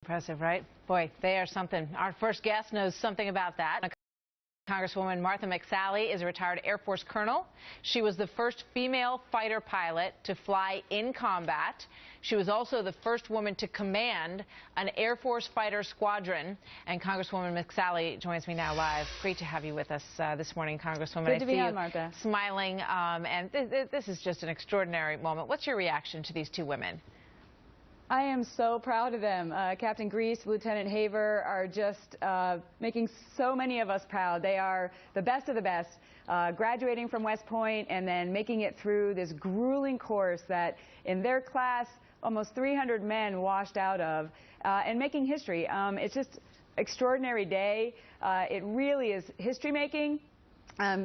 Impressive, right? Boy, they are something. Our first guest knows something about that. Congresswoman Martha McSally is a retired Air Force colonel. She was the first female fighter pilot to fly in combat. She was also the first woman to command an Air Force fighter squadron. And Congresswoman McSally joins me now live. Great to have you with us this morning, Congresswoman. Good to be on, Martha. Smiling, and this is just an extraordinary moment. What's your reaction to these two women? I am so proud of them. Captain Grease, Lieutenant Haver are just making so many of us proud. They are the best of the best, graduating from West Point and then making it through this grueling course that in their class almost 300 men washed out of, and making history. It's just an extraordinary day. It really is history making.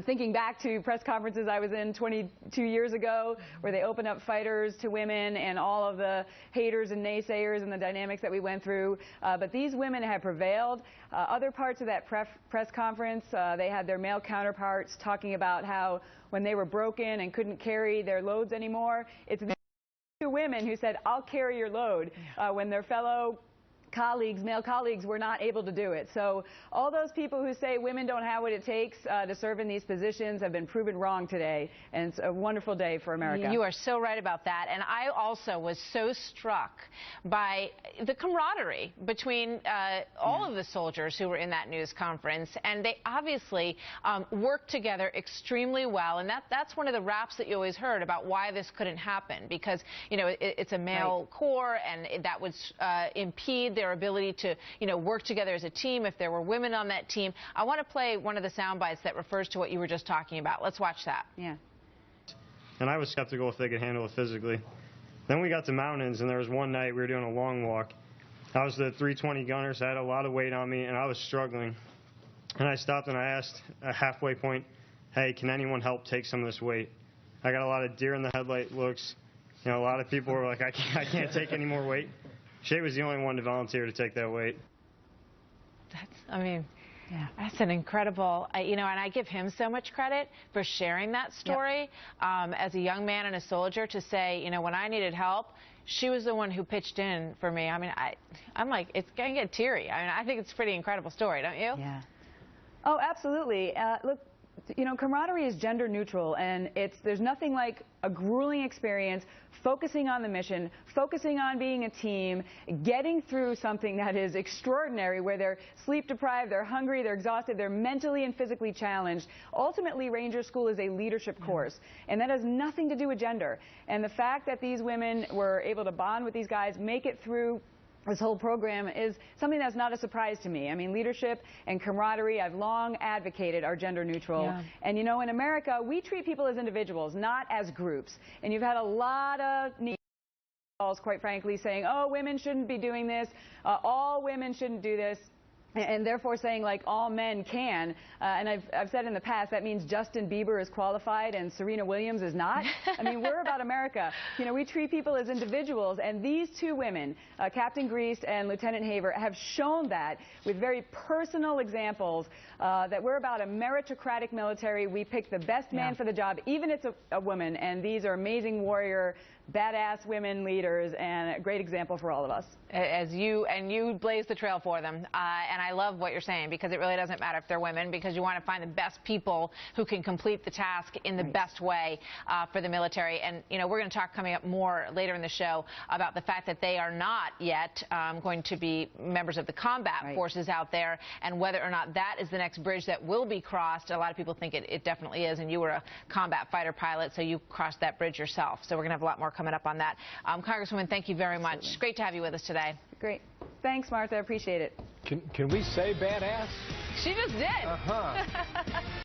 Thinking back to press conferences I was in 22 years ago where they opened up fighters to women and all of the haters and naysayers and the dynamics that we went through. But these women have prevailed. Other parts of that press conference, they had their male counterparts talking about how when they were broken and couldn't carry their loads anymore, it's the two women who said, "I'll carry your load," when their fellow colleagues, male colleagues, were not able to do it. So all those people who say women don't have what it takes to serve in these positions have been proven wrong today, and it's a wonderful day for America. You are so right about that, and I also was so struck by the camaraderie between all of the soldiers who were in that news conference, and they obviously worked together extremely well, and that's one of the raps that you always heard about why this couldn't happen, because it's a male corps, and that would impede their ability to, work together as a team if there were women on that team. I want to play one of the sound bites that refers to what you were just talking about. Let's watch that. Yeah. And I was skeptical if they could handle it physically. Then we got to mountains, and there was one night we were doing a long walk. I was the 320 gunner, so I had a lot of weight on me, and I was struggling. And I stopped and I asked at halfway point, "Hey, can anyone help take some of this weight?" I got a lot of deer in the headlight looks. A lot of people were like, I can't take any more weight. Shay was the only one to volunteer to take that weight. That's an incredible, and I give him so much credit for sharing that story. Yep. As a young man and a soldier, to say, when I needed help, she was the one who pitched in for me. I'm like, it's going to get teary. I think it's a pretty incredible story, don't you? Yeah. Oh, absolutely. Look, camaraderie is gender neutral, and there's nothing like a grueling experience, focusing on the mission, focusing on being a team, getting through something that is extraordinary, where they're sleep deprived, they're hungry, they're exhausted, they're mentally and physically challenged. Ultimately, Ranger School is a leadership course, and that has nothing to do with gender. And the fact that these women were able to bond with these guys, make it through this whole program, is something that's not a surprise to me. Leadership and camaraderie, I've long advocated, are gender neutral. Yeah. And in America, we treat people as individuals, not as groups. And you've had a lot of calls, quite frankly, saying, "Oh, women shouldn't be doing this, all women shouldn't do this," and therefore saying, like, all men can. And I've said in the past, that means Justin Bieber is qualified and Serena Williams is not. We're about America. We treat people as individuals, and these two women, Captain Grease and Lieutenant Haver, have shown that with very personal examples, that we're about a meritocratic military. We pick the best man for the job, even if it's a woman, and these are amazing warrior, badass women leaders, and a great example for all of us. You blaze the trail for them, and I love what you're saying, because it really doesn't matter if they're women, because you want to find the best people who can complete the task in the best way for the military. And we're going to talk coming up more later in the show about the fact that they are not yet going to be members of the combat forces out there, and whether or not that is the next bridge that will be crossed. A lot of people think it definitely is, and you were a combat fighter pilot, so you crossed that bridge yourself. So we're going to have a lot more coming up on that. Congresswoman, thank you very much. Absolutely. Great to have you with us today. Great. Thanks, Martha. I appreciate it. Can we say badass? She just did.